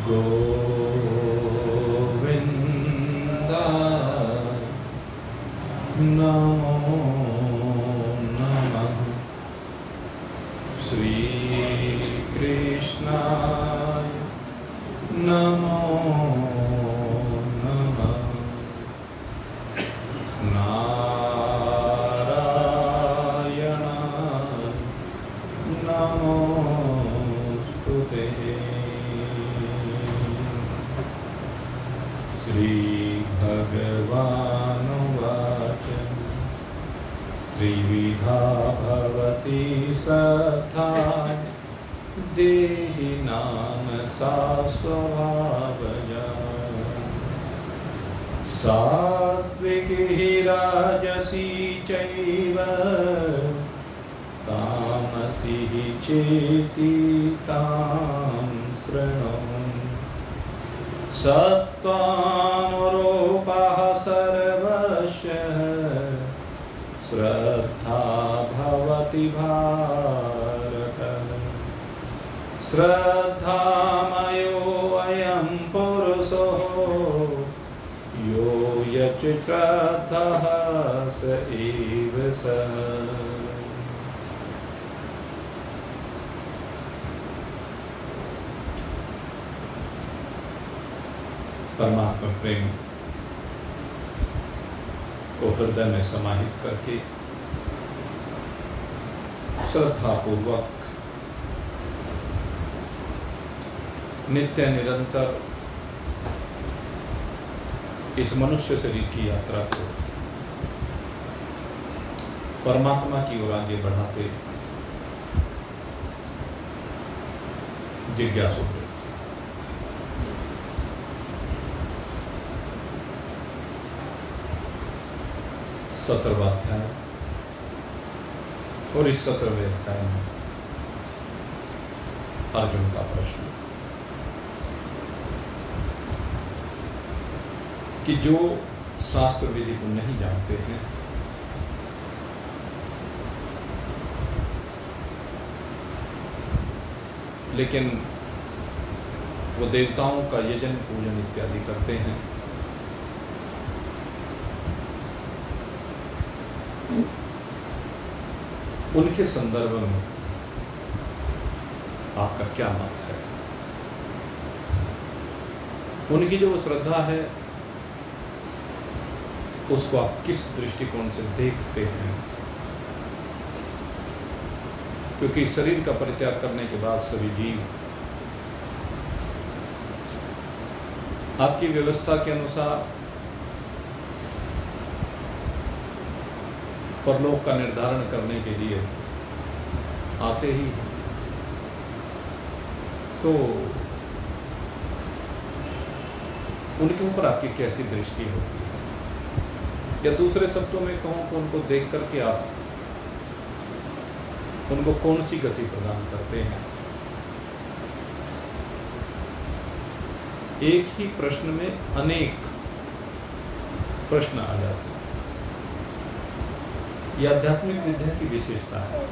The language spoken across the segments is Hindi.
गोविंदा नमो नमः। श्री कृष्णाय नमो नमः। नारायणाय नमोस्तुते। श्रीभगवानुवाच त्रिविधा भवति श्रद्धा देहिनां सा स्वभावजा। सात्विकी राजसी चैव तामसी चेति तां शृणु। सत्त्वानुरूपः सर्वस्य श्रद्धा भवति भारत। श्रद्धामयो अयं पुरुषो यो यच् श्रद्धः स एव सः। परमात्मा प्रेम को हृदय में समाहित करके श्रद्धा पूर्वक नित्य निरंतर इस मनुष्य शरीर की यात्रा को परमात्मा की ओर आगे बढ़ाते जिज्ञासु। 17वां अध्याय और इस 17वें अध्याय में अर्जुन का प्रश्न कि जो शास्त्र विधि को नहीं जानते हैं लेकिन वो देवताओं का यजन पूजन इत्यादि करते हैं, उनके संदर्भ में आपका क्या मत है? उनकी जो श्रद्धा है उसको आप किस दृष्टिकोण से देखते हैं? क्योंकि शरीर का परित्याग करने के बाद सभी जीव आपकी व्यवस्था के अनुसार परलोक का निर्धारण करने के लिए आते ही हैं। तो उनके ऊपर आपकी कैसी दृष्टि होती है? या दूसरे शब्दों में कहूं तो उनको देख करके आप उनको कौन सी गति प्रदान करते हैं? एक ही प्रश्न में अनेक प्रश्न आ जाते हैं। यह आध्यात्मिक विद्या की विशेषता है।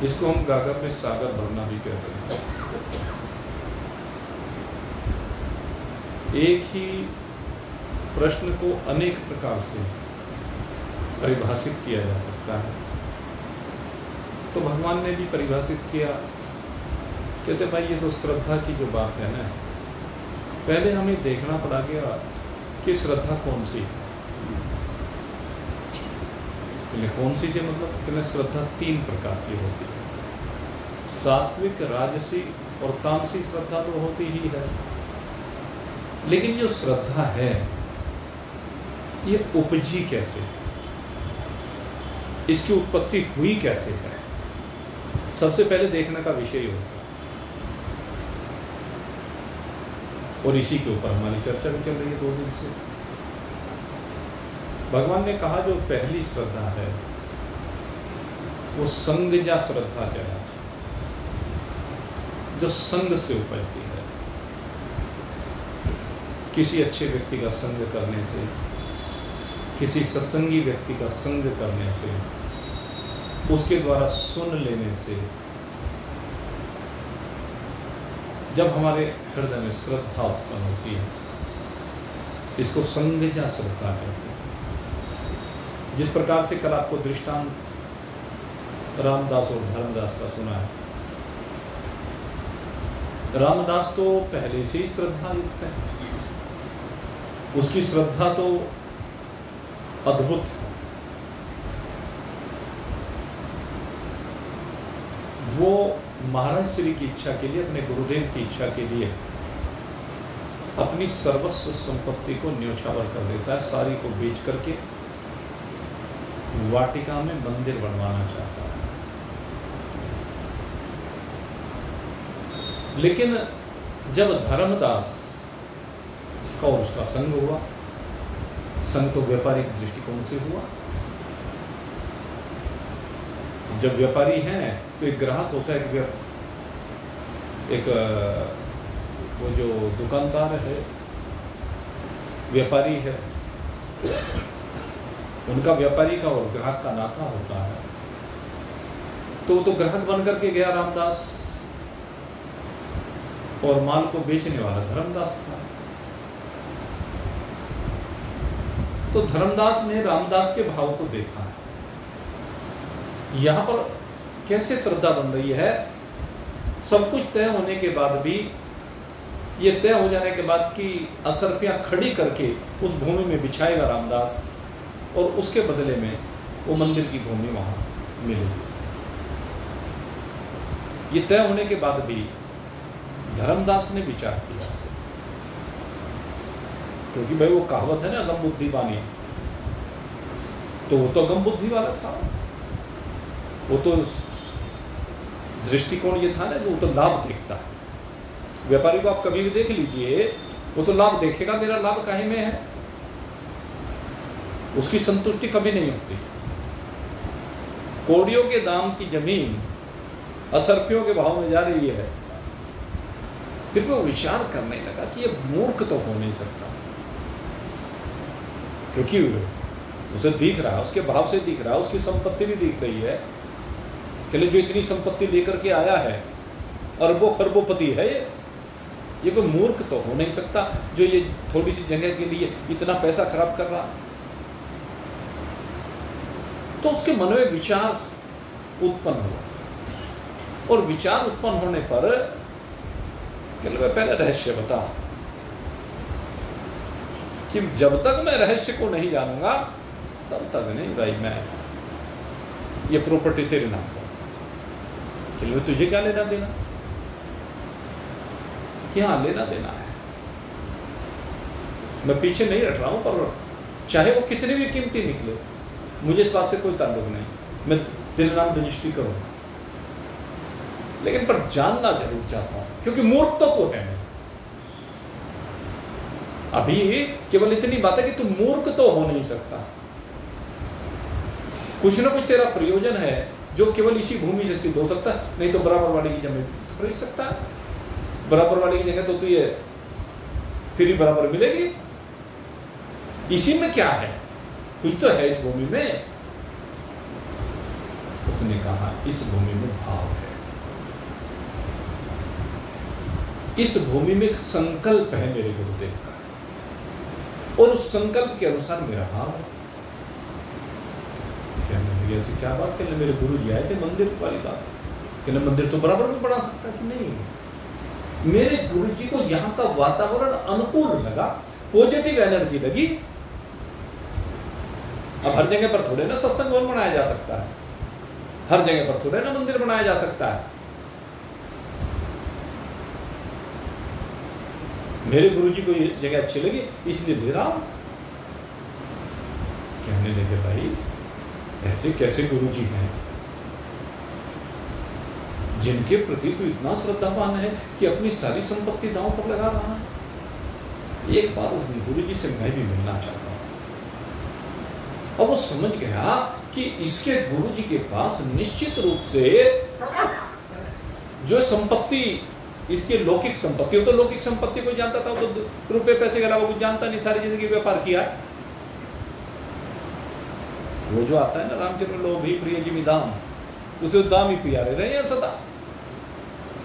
इसको हम गागर में सागर भरना भी कहते हैं। एक ही प्रश्न को अनेक प्रकार से परिभाषित किया जा सकता है। तो भगवान ने भी परिभाषित किया, कहते भाई ये तो श्रद्धा की जो बात है ना, पहले हमें देखना पड़ेगा कि श्रद्धा कौन सी है। कौन सी से मतलब कि श्रद्धा 3 प्रकार की होती है। सात्विक, राजसी और तामसी श्रद्धा तो होती ही है, लेकिन जो श्रद्धा है ये उपजी कैसे, इसकी उत्पत्ति हुई कैसे है, सबसे पहले देखने का विषय होता है। और इसी के ऊपर हमारी चर्चा भी चल रही है 2 दिन से। भगवान ने कहा जो पहली श्रद्धा है वो संगजा श्रद्धा कहलाती है, जो संग से उपजती है। किसी अच्छे व्यक्ति का संग करने से, किसी सत्संगी व्यक्ति का संग करने से, उसके द्वारा सुन लेने से जब हमारे हृदय में श्रद्धा उत्पन्न होती है, इसको संज्ञा श्रद्धा कहते हैं। जिस प्रकार से कल आपको दृष्टांत रामदास और धर्मदास का सुना है। रामदास तो पहले से ही श्रद्धा युक्त है, उसकी श्रद्धा तो अद्भुत है। वो महाराज श्री की इच्छा के लिए, अपने गुरुदेव की इच्छा के लिए अपनी सर्वस्व संपत्ति को न्योछावर कर देता है, सारी को बेच करके वाटिका में मंदिर बनवाना चाहता है। लेकिन जब धर्मदास का और उसका संग हुआ, संग तो व्यापारिक दृष्टिकोण से हुआ। जब व्यापारी हैं तो एक ग्राहक होता है कि एक वो जो दुकानदार है, व्यापारी है, उनका व्यापारी का और ग्राहक का नाता होता है। तो ग्राहक बन करके गया रामदास, और माल को बेचने वाला धर्मदास था। तो धर्मदास ने रामदास के भाव को देखा। यहां पर कैसे श्रद्धा बन रही है, सब कुछ तय होने के बाद भी, ये तय हो जाने के बाद कि असरपियां खड़ी करके उस भूमि में बिछाएगा रामदास, और उसके बदले में वो मंदिर की भूमि वहां मिलेगी। ये तय होने के बाद भी धर्मदास ने विचार किया, क्योंकि भाई वो कहावत है ना, अगम बुद्धि वाणी, तो वो तो अगम बुद्धि वाला था। वो तो दृष्टिकोण ये था ना, वो तो लाभ देखता है। व्यापारी को आप कभी भी देख लीजिए, वो तो लाभ देखेगा, मेरा लाभ काहे में है, उसकी संतुष्टि कभी नहीं होती। कौड़ियों के दाम की जमीन असरपियों के भाव में जा रही है। फिर वो विचार करने लगा कि ये मूर्ख तो हो नहीं सकता, क्योंकि उसे दिख रहा है, उसके भाव से दिख रहा है, उसकी संपत्ति भी दिख रही है कि जो इतनी संपत्ति लेकर के आया है, अरबों खरबोपति है, ये कोई मूर्ख तो हो नहीं सकता जो ये थोड़ी सी जगह के लिए इतना पैसा खराब कर रहा। तो उसके मन में विचार उत्पन्न हुआ, और विचार उत्पन्न होने पर पहले रहस्य बता, कि जब तक मैं रहस्य को नहीं जानूंगा तब तक नहीं भाई, मैं ये प्रॉपर्टी तेरे नाम पर, तुझे क्या लेना देना, क्या लेना देना है, मैं पीछे नहीं हट रहा हूं, पर चाहे वो कितने भी कीमती निकले, मुझे इस बात से कोई ताल्लुक नहीं, मैं तेरे नाम रजिस्ट्री करूंगा। लेकिन पर जानना जरूर चाहता हूं, क्योंकि मूर्ख तो है नहीं। अभी केवल इतनी बात है कि तू मूर्ख तो हो नहीं सकता, कुछ ना कुछ तेरा प्रयोजन है जो केवल इसी भूमि से सिद्ध हो सकता है, नहीं तो बराबर वाले की जमीन खरीद सकता है। बराबर वाले की जगह तो तुझे फिर ही बराबर मिलेगी। इसी में क्या है, कुछ तो है इस भूमि में। उसने कहा इस भूमि में भाव है, इस भूमि में एक संकल्प है मेरे गुरुदेव का, और उस संकल्प के अनुसार मेरा भाव है। क्या बात कर, मेरे गुरु जी आए थे, मंदिर वाली बात कि ना, मंदिर तो बराबर में बना सकता कि नहीं। मेरे गुरु जी को यहाँ का वातावरण अनुकूल लगा, पॉजिटिव एनर्जी लगी। अब हर जगह पर थोड़े ना सत्संग भवन बनाया जा सकता है, हर जगह पर थोड़े ना मंदिर बनाया जा सकता है। मेरे गुरु जी को ये जगह अच्छी लगी, इसलिए ले रहा हूं। कहने लगे भाई ऐसे कैसे गुरु जी हैं जिनके प्रति तो इतना श्रद्धावान है कि अपनी सारी संपत्ति दांव पर लगा रहा है। एक बार उस गुरु जी से मैं भी मिलना चाहता हूं। और वो समझ गया कि इसके गुरु जी के पास निश्चित रूप से जो संपत्ति, इसकी लौकिक संपत्ति, तो लौकिक संपत्ति कोई जानता था, वो तो रुपए पैसे के अलावा कुछ जानता नहीं, सारी जिंदगी व्यापार किया है। वो जो आता है ना, रामचंद्र लोभी प्रिय जिमि दाम, उसे दाम ही पिया रहे हैं सदा।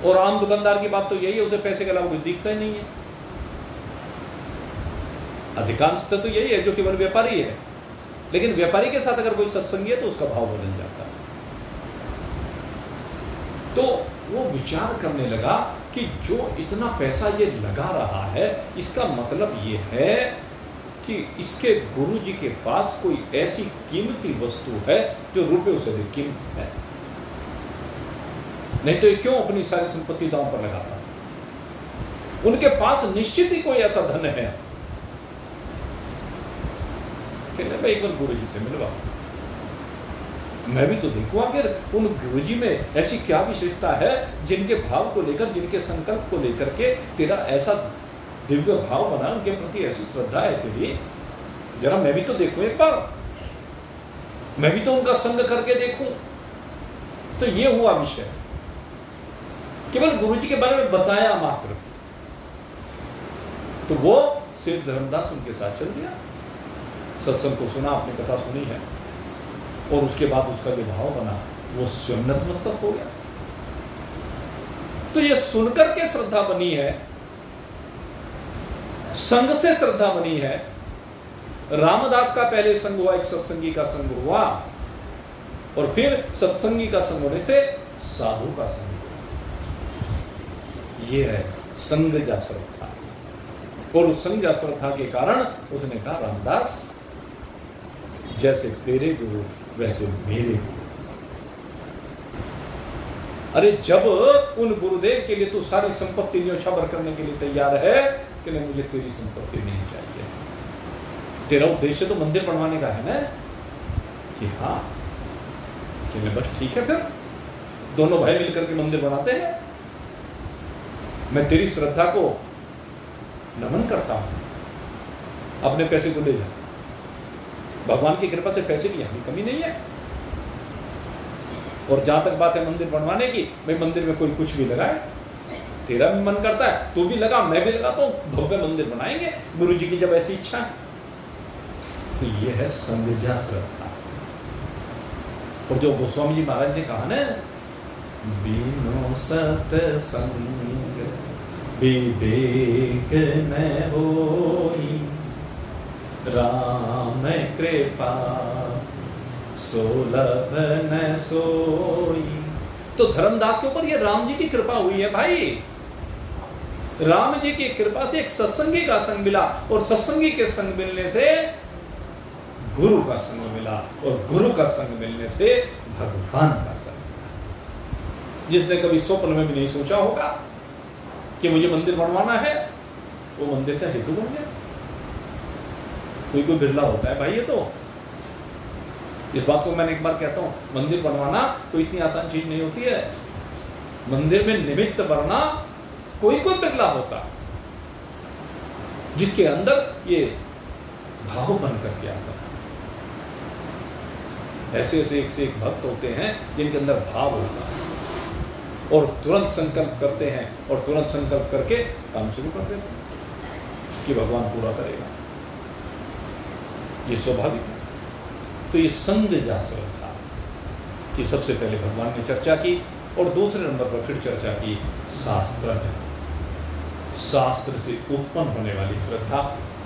और आम दुकानदार की बात तो यही है, उसे पैसे के अलावा कुछ दिखता ही नहीं है। अधिकांशतः तो यही है जो केवल व्यापारी है, लेकिन व्यापारी के साथ अगर कोई सत्संगी है तो उसका भाव बदल जाता है। तो वो विचार करने लगा कि जो इतना पैसा ये लगा रहा है, इसका मतलब ये है कि इसके गुरुजी के पास कोई ऐसी कीमती वस्तु है जो रुपयों से भी कीमती है, नहीं तो ये क्यों अपनी सारी संपत्ति दांव पर लगाता। उनके पास निश्चित ही कोई ऐसा धन है। कहने भाई एक बार गुरुजी से मिलवा, मैं भी तो देखूं आखिर उन गुरुजी में ऐसी क्या विशेषता है जिनके भाव को लेकर, जिनके संकल्प को लेकर के तेरा ऐसा दिव्य भाव बना, उनके प्रति ऐसी श्रद्धा है तेरी, जरा मैं भी तो देखूं एक बार, मैं भी तो उनका संग करके देखूं। तो ये हुआ विषय, केवल गुरुजी के बारे में बताया मात्र। तो वो सेठ धर्मदास उनके साथ चल दिया, सत्संग को सुना, आपने कथा सुनी है, और उसके बाद उसका जो भाव बना वो स्वयं नतमस्तक हो गया। तो ये सुनकर के श्रद्धा बनी है, संग से श्रद्धा बनी है। रामदास का पहले संग हुआ, एक सत्संगी का संग हुआ, और फिर सत्संगी का संग होने से साधु का संग हुआ। ये है संगजा श्रद्धा। और उस संगजा श्रद्धा के कारण उसने कहा, रामदास जैसे तेरे गुरु वैसे मेरे गुरु। अरे जब उन गुरुदेव के लिए तू सारी संपत्ति न्योछावर करने के लिए तैयार है कि नहीं, मुझे तेरी संपत्ति नहीं चाहिए। तेरा उद्देश्य तो मंदिर बनवाने का है ना, कि हाँ कि मैं बस ठीक है, फिर दोनों भाई मिलकर के मंदिर बनाते हैं। मैं तेरी श्रद्धा को नमन करता हूं, अपने पैसे को ले जा। भगवान की कृपा से पैसे की हमें कमी नहीं है। और जहां तक बात है मंदिर बनवाने की, भाई मंदिर में कोई कुछ भी लगाए, तेरा भी मन करता है तू भी लगा, मैं भी लगाता हूं, भव्य मंदिर बनाएंगे गुरु जी की जब ऐसी इच्छा है। तो ये है संगजा श्रद्धा। और जो गोस्वामी जी महाराज ने कहा ना, बिनो सत्संग विवेक न होई, राम कृपा सुलभ न सोई। तो धर्मदास के ऊपर ये राम जी की कृपा हुई है भाई। राम जी की कृपा से एक सत्संगी का संग मिला, और सत्संगी के संग मिलने से गुरु का संग मिला, और गुरु का संग मिलने से भगवान का संग। जिसने कभी स्वप्न में भी नहीं सोचा होगा कि मुझे मंदिर बनवाना है, वो मंदिर का हेतु बन गया। कोई कोई बिरला होता है भाई। ये तो इस बात को मैंने एक बार कहता हूं, मंदिर बनवाना कोई इतनी आसान चीज नहीं होती है। मंदिर में निमित्त बनना कोई कोई बिरला होता, जिसके अंदर ये भाव बन करके आता है। ऐसे ऐसे एक से एक भक्त होते हैं जिनके अंदर भाव होता है, और तुरंत संकल्प करते हैं, और तुरंत संकल्प करके काम शुरू कर देते हैं कि भगवान पूरा करेगा। ये स्वाभाविक है। तो ये संगजा श्रद्धा कि सबसे पहले भगवान ने चर्चा की, और दूसरे नंबर पर फिर चर्चा की शास्त्र। शास्त्र से उत्पन्न होने वाली श्रद्धा।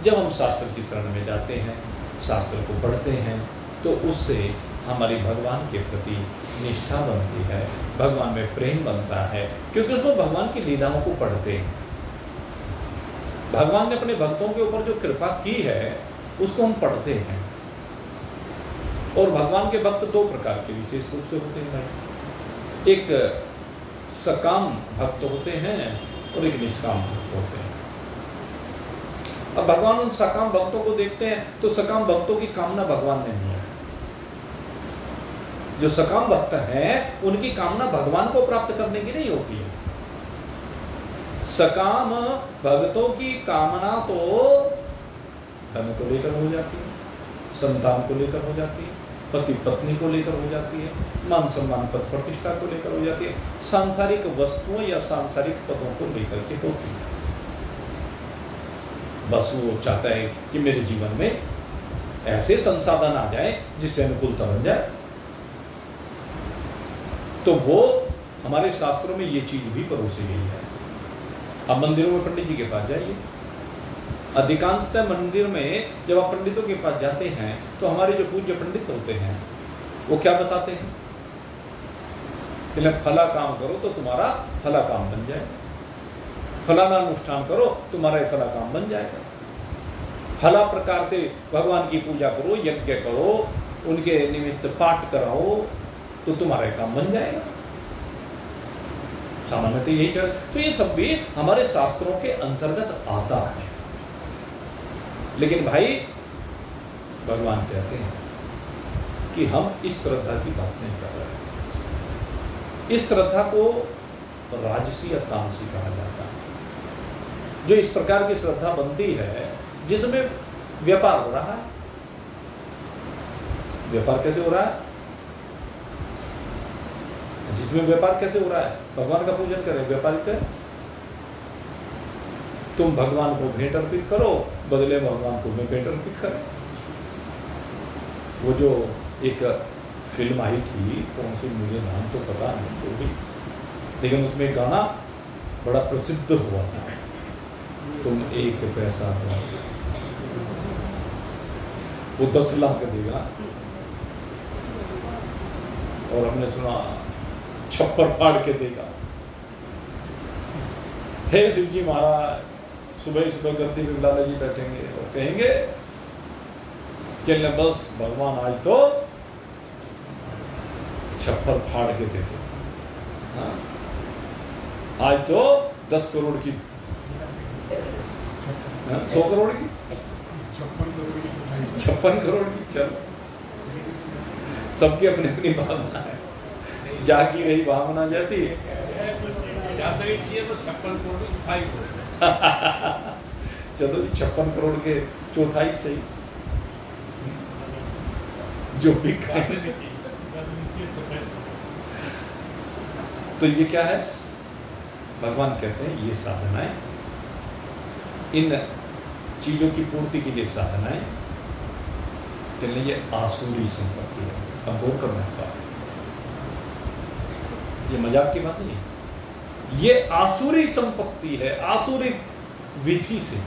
जब हम शास्त्र की शरण में जाते हैं, शास्त्र को पढ़ते हैं, तो उससे हमारी भगवान के प्रति निष्ठा बनती है, भगवान में प्रेम बनता है, क्योंकि उसमें भगवान की लीलाओं को पढ़ते हैं। भगवान ने अपने भक्तों के ऊपर जो कृपा की है उसको हम पढ़ते हैं। और भगवान के भक्त दो प्रकार के विशेष रूप से होते हैं भाई। एक सकाम भक्त होते हैं और एक निष्काम भक्त होते हैं। अब भगवान उन सकाम भक्तों को देखते हैं तो सकाम भक्तों की कामना भगवान ने नहीं है। जो सकाम भक्त हैं उनकी कामना भगवान को प्राप्त करने की नहीं होती है। सकाम भक्तों की कामना तो धन को लेकर हो जाती है, संतान को लेकर हो जाती है, पति पत्नी को लेकर हो जाती है, मान सम्मान पद प्रतिष्ठा को लेकर हो जाती है, सांसारिक वस्तुओं या सांसारिक पदों को लेकर के होती है। बस वो चाहता है कि मेरे जीवन में ऐसे संसाधन आ जाए जिससे अनुकूलता बन जाए। तो वो हमारे शास्त्रों में ये चीज भी परोसी गई है। अब मंदिरों में पंडित जी के पास जाइए, अधिकांशतः मंदिर में जब आप पंडितों के पास जाते हैं तो हमारे जो पूज्य पंडित होते हैं वो क्या बताते हैं कि फला काम करो तो तुम्हारा फला काम बन जाए, फलाना अनुष्ठान करो तुम्हारा फला काम बन जाएगा, फला प्रकार से भगवान की पूजा करो, यज्ञ करो, उनके निमित्त पाठ कराओ तो तुम्हारा काम बन जाएगा। सामान्यतः यही कर, तो ये सब भी हमारे शास्त्रों के अंतर्गत आता है। लेकिन भाई भगवान कहते हैं कि हम इस श्रद्धा की बात नहीं कर रहे हैं। इस श्रद्धा को राजसी या तामसी कहा जाता है। जो इस प्रकार की श्रद्धा बनती है जिसमें व्यापार हो रहा है। व्यापार कैसे हो रहा है? जिसमें व्यापार कैसे हो रहा है? भगवान का पूजन करें, व्यापारिक है। तुम भगवान को भेंट अर्पित करो, बदले भगवान तुम्हें भेंट अर्पित करें। वो जो एक फिल्म आई थी, कौन सी, मुझे नाम तो पता नहीं तो भी, लेकिन उसमें गाना बड़ा प्रसिद्ध हुआ था, तुम एक पैसा दो वो 10 लाख देगा, और हमने सुना छप्पर फाड़ के देगा। हे शिव जी महाराज, सुबह सुबह गद्दी में लाला जी बैठेंगे और कहेंगे चलने बस भगवान आज तो छप्पर फाड़ के दे दो, हाँ? आज तो 10 करोड़ की, 100 करोड़ की, 56 करोड़ की, चलो सबकी अपनी अपनी भावना है, जागी रही भावना जैसी। चलो 56 करोड़ के चौथाई सही, जो भी खाए। तो ये क्या है? भगवान कहते हैं ये साधनाएं, इन चीजों की पूर्ति के लिए साधनाएं, चलिए ये आसुरी संपत्ति है। अब गौर करना है, ये मजाक की बात नहीं है, ये आसुरी संपत्ति है। आसुरी विधि से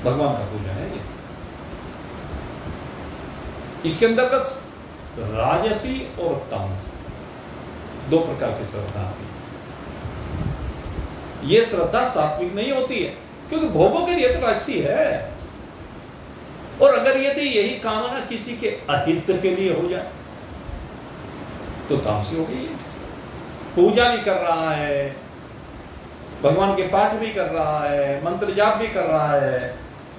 भगवान का पूजन है ये। इसके अंतर्गत राजसी और तामसी 2 प्रकार की श्रद्धा आती है। ये श्रद्धा सात्विक नहीं होती है, क्योंकि भोगों के लिए तो राजसी है। और अगर यदि यही कामना किसी के अहित के लिए हो जाए तो तामसी हो गई। पूजा भी कर रहा है, भगवान के पाठ भी कर रहा है, मंत्र जाप भी कर रहा है,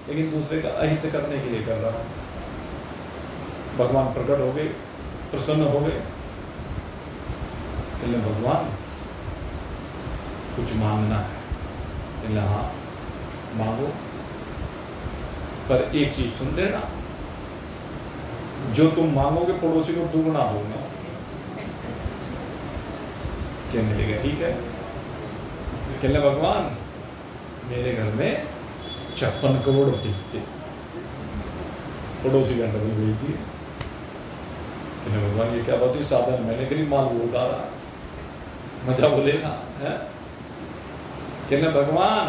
लेकिन दूसरे का अहित करने के लिए कर रहा है। भगवान प्रकट हो गए, प्रसन्न हो गए, कहने भगवान कुछ मांगना है, कहने हाँ मांगो, पर एक चीज सुन लेना, जो तुम मांगोगे पड़ोसी को दुगना दूंगा। कहने लगे ठीक है। कहने भगवान मेरे घर में 56 करोड़ भेज दे, पड़ोसी घंटे में भेज दिए। कहने भगवान ये क्या बात है, साधन मैंने गरीब माल वो उड़ा रहा, मजा बोलेगा है। कहने भगवान,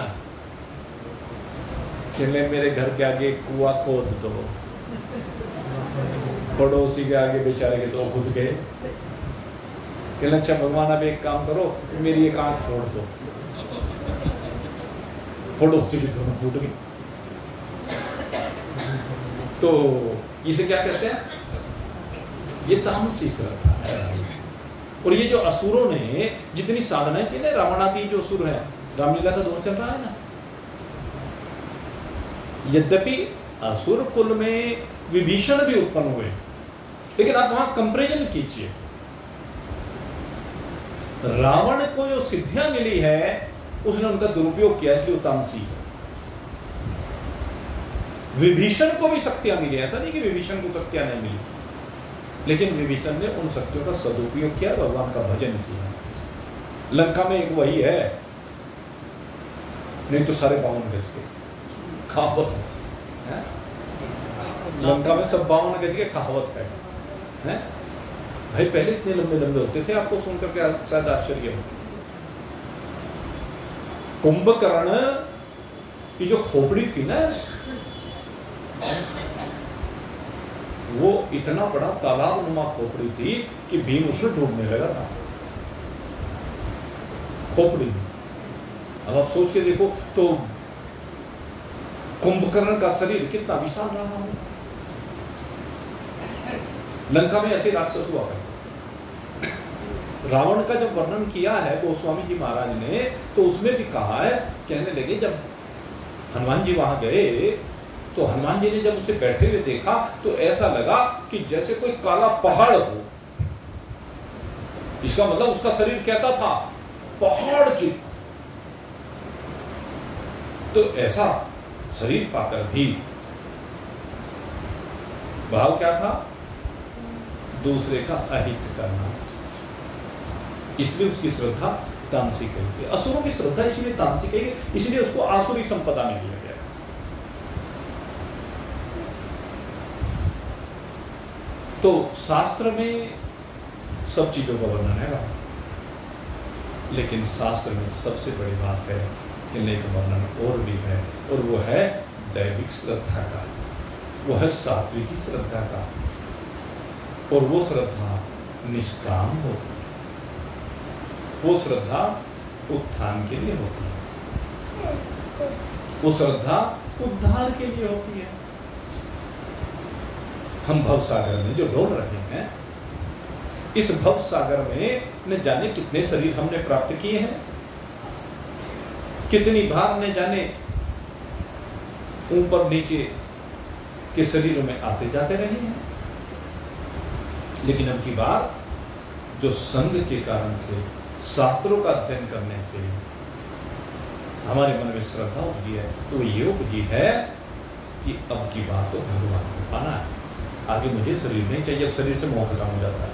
कहने मेरे घर के आगे कुआं खोद दो, पड़ोसी के आगे बेचारे के तो खुद गए। कहने अच्छा भगवान अब एक काम करो, मेरी एक आंख फोड़ दो, पड़ोसी की दोनों फूट गई। तो इसे क्या कहते हैं? ये तामसी श्रद्धा है। और ये जो असुरों ने जितनी साधनाएं की ना, रावणादि जो असुर है, रामलीला का दौर चल रहा है ना, यद्यपि असुर कुल में विभीषण भी उत्पन्न हुए, लेकिन आप वहां कंपैरिजन कीजिए, रावण को जो सिद्धियां मिली है उसने उनका दुरुपयोग किया, इसलिए तामसी है। विभीषण को भी शक्तियां मिली, ऐसा नहीं कि विभीषण को शक्तियां नहीं मिली, लेकिन विभीषण ने उन शक्तियों का सदुपयोग किया, भगवान का भजन किया। लंका में एक वही है, नहीं तो सारे 52 गज के कहावत है। लंका में सब 52 गज के कहावत है? भाई पहले इतने लंबे लंबे होते थे, आपको सुनकर के शायद आश्चर्य हो। कुंभकर्ण की जो खोपड़ी थी ना, वो इतना बड़ा तालाब नुमा खोपड़ी थी कि भीम उसमें डूबने लगा था, खोपड़ी में। अब आप सोच के देखो तो कुंभकर्ण का शरीर कितना विशाल रहा हो। लंका में ऐसे राक्षस हुआ करते थे। रावण का जब वर्णन किया है गोस्वामी जी महाराज ने, तो उसमें भी कहा है, कहने लगे जब हनुमान जी वहां गए तो हनुमान जी ने जब उसे बैठे हुए देखा तो ऐसा लगा कि जैसे कोई काला पहाड़ हो। इसका मतलब उसका शरीर कैसा था? पहाड़ की। तो ऐसा शरीर पाकर भी भाव क्या था? दूसरे का अहित करना। इसलिए उसकी श्रद्धा तामसिक है। असुरों की श्रद्धा इसलिए तामसिक है, इसलिए उसको आसुरी संपदा में लिया गया। तो शास्त्र में सब चीजों का वर्णन है, लेकिन शास्त्र में सबसे बड़ी बात है कि एक वर्णन और भी है, और वो है दैविक श्रद्धा का, वो है सात्विकी श्रद्धा का। और वो श्रद्धा निष्काम होती है, वो श्रद्धा उत्थान के लिए होती है, वो श्रद्धा उद्धार के लिए होती है। हम भव सागर में जो डोल रहे हैं, इस भव सागर में न जाने कितने शरीर हमने प्राप्त किए हैं, कितनी बार न जाने ऊपर नीचे के शरीरों में आते जाते रहे हैं। लेकिन अब की बार जो संग के कारण से, शास्त्रों का अध्ययन करने से हमारे मन में श्रद्धा उपजी है, तो ये उपजी है कि अब की बार तो भगवान को पाना है, आगे मुझे शरीर नहीं चाहिए। अब शरीर से मोह खत्म हो जाता है।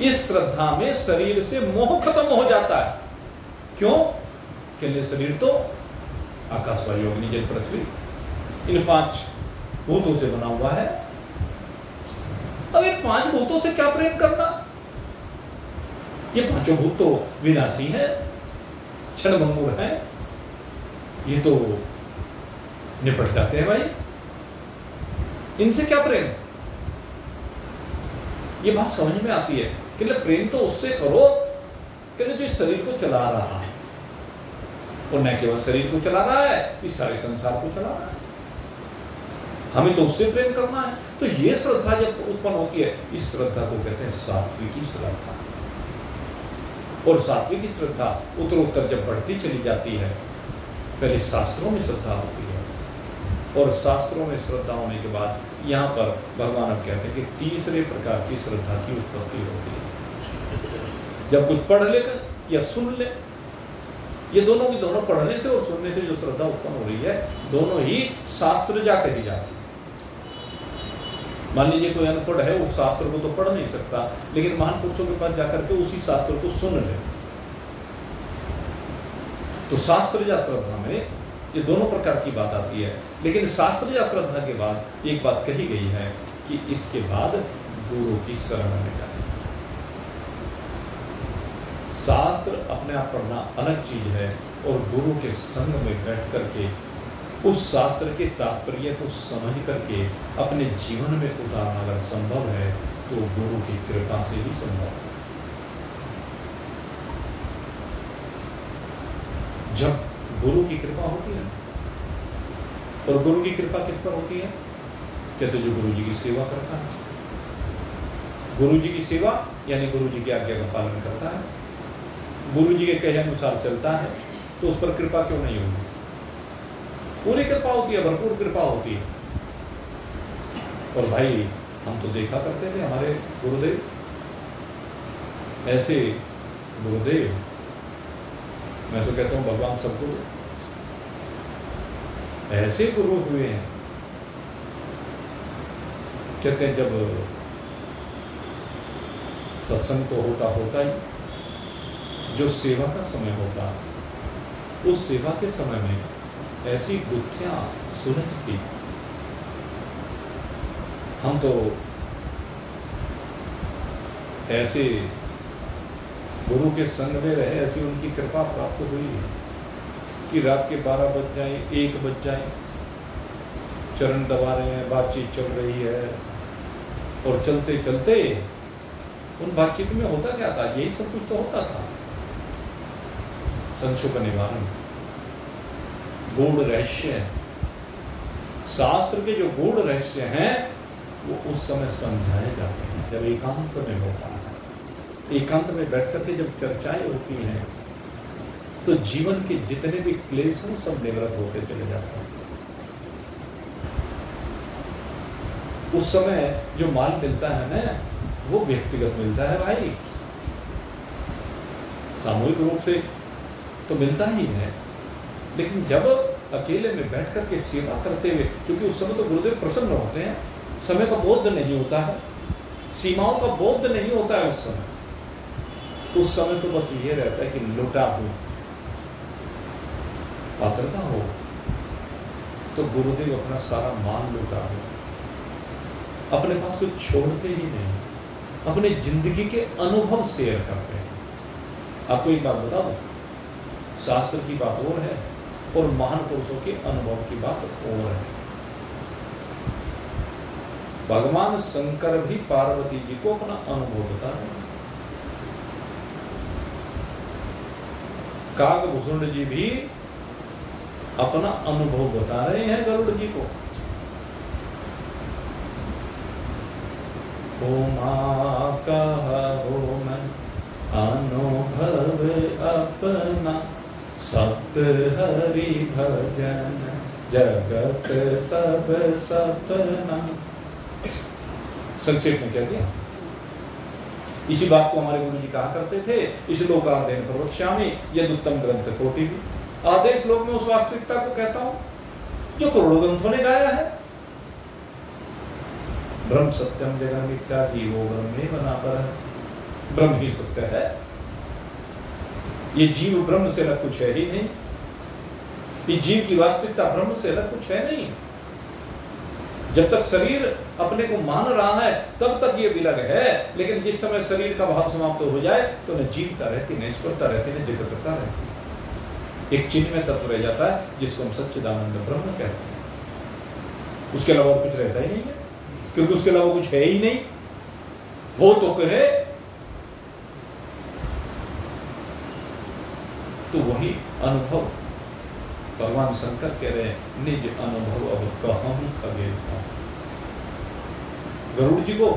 इस श्रद्धा में शरीर से मोह खत्म हो जाता है। क्यों? कि शरीर तो आकाश वायु अग्नि जल पृथ्वी, इन 5 भूतों से बना हुआ है। अब इन 5 भूतों से क्या प्रेम करना? ये 5 भूत तो विनाशी है, क्षणभंगुर है, ये तो निपट जाते हैं भाई, इनसे क्या प्रेम? ये बात समझ में आती है कि प्रेम तो उससे करो कि जो शरीर को चला रहा है, और न केवल शरीर को चला रहा है, इस सारे संसार को चला रहा है। हमें तो उससे प्रेम करना है। तो ये श्रद्धा जब उत्पन्न होती है, इस श्रद्धा को कहते हैं सात्विकी श्रद्धा। और सात्विकी श्रद्धा उत्तरोत्तर जब बढ़ती चली जाती है, पहले शास्त्रों में श्रद्धा होती है, और शास्त्रों में श्रद्धा होने के बाद यहाँ पर भगवान अब कहते हैं कि तीसरे प्रकार की श्रद्धा की उत्पत्ति होती है। जब कुछ पढ़ लेकर या सुन ले, ये दोनों की दोनों पढ़ने से और सुनने से जो श्रद्धा उत्पन्न हो रही है, दोनों ही शास्त्र जा कही जाती है। मान लीजिए कोई अनपढ़ है, वो शास्त्र को तो पढ़ नहीं सकता, लेकिन महान पुरुषों के पास जाकर के उसी शास्त्र को सुन ले। तो शास्त्र या श्रद्धा में ये दोनों प्रकार की बात आती है। लेकिन शास्त्र या श्रद्धा के बाद एक बात कही गई है कि इसके बाद गुरु की शरण में जाए। शास्त्र अपने आप पढ़ना अलग चीज है, और गुरु के संग में बैठ करके उस शास्त्र के तात्पर्य को समझ करके अपने जीवन में उतारना अगर संभव है, तो गुरु की कृपा से ही संभव है। जब गुरु की कृपा होती है, और गुरु की कृपा किस पर होती है? कहते जो गुरु जी की सेवा करता है। गुरु जी की सेवा यानी गुरु जी की आज्ञा का पालन करता है, गुरु जी के कहे अनुसार चलता है, तो उस पर कृपा क्यों नहीं होगी? पूरी कृपा होती है, भरपूर कृपा होती है। और भाई हम तो देखा करते थे हमारे गुरुदेव, ऐसे गुरुदेव, मैं तो कहता हूं भगवान सबको दे, ऐसे गुरु हुए हैं। कहते हैं जब सत्संग तो होता ही, जो सेवा का समय होता, उस सेवा के समय में ऐसी गुत्थियां सुलझती। हम तो ऐसे गुरु के संग में रहे, ऐसी उनकी कृपा प्राप्त हुई कि रात के 12 बज जाए, 1 बज जाए, चरण दबा रहे हैं, बातचीत चल रही है, और चलते चलते उन बातचीत में होता क्या था? यही सब कुछ तो होता था। संक्षोभ निवारण, गूढ़ रहस्य, शास्त्र के जो गूढ़ रहस्य हैं वो उस समय समझाए जाते हैं जब एकांत में होता है। एकांत में बैठ करके जब चर्चाएं होती हैं तो जीवन के जितने भी क्लेश हैं सब निवृत्त होते चले जाते हैं। उस समय जो माल मिलता है ना, वो व्यक्तिगत मिलता है भाई, सामूहिक रूप से तो मिलता ही है। लेकिन जब अकेले में बैठ करके सेवा करते हुए, क्योंकि उस समय तो गुरुदेव प्रसन्न होते हैं, समय का बोध नहीं होता है, सीमाओं का बोध नहीं होता है उस समय। उस समय तो बस ये रहता है कि लुटा दूं, पात्रता हो तो गुरुदेव अपना सारा माल लुटा देते, अपने पास कुछ छोड़ते ही नहीं, अपने जिंदगी के अनुभव शेयर करते हैं। आपको एक बात बता दूं, शास्त्र की बात और है और महान पुरुषों के अनुभव की बात और है। भगवान शंकर भी पार्वती जी को अपना अनुभव बता रहे हैं, काकभूषण जी भी अपना अनुभव बता रहे हैं गरुड़ जी को। कहो मैं अनुभव अपना, सत हरि भजन जगत सब सपना। संक्षेप में कह दिया। इसी बात को हमारे गुरु जी कहा करते थे, इस लोकार्धेन प्रवक्ष्यामि यदुत्तम ग्रंथ कोटि भी। आधे श्लोक में उस वास्तविकता को कहता हूं जो करोड़ों ग्रंथों ने गाया है। ब्रह्म सत्यम जगन मिथ्या, जीवो ब्रह्मेव नापरः। ब्रह्म ही सत्य है, ये जीव ब्रह्म से अलग कुछ है ही नहीं। ये जीव की वास्तविकता ब्रह्म से अलग कुछ है नहीं। जब तक शरीर अपने को मान रहा है तब तक ये विलग है, लेकिन जिस समय शरीर का भाव समाप्त हो जाए तो न जीवता रहती, न ईश्वरता रहती, न जगतता रहती। एक चिन्ह में तत्व रह जाता है जिसको हम सच्चिदानंद ब्रह्म कहते हैं। उसके अलावा कुछ रहता ही नहीं है, क्योंकि उसके अलावा कुछ है ही नहीं। हो तो कहे तो वही अनुभव भगवान शंकर कह रहे हैं, निज अनुभव अब कहूं खगेशा। गरुड़ जी को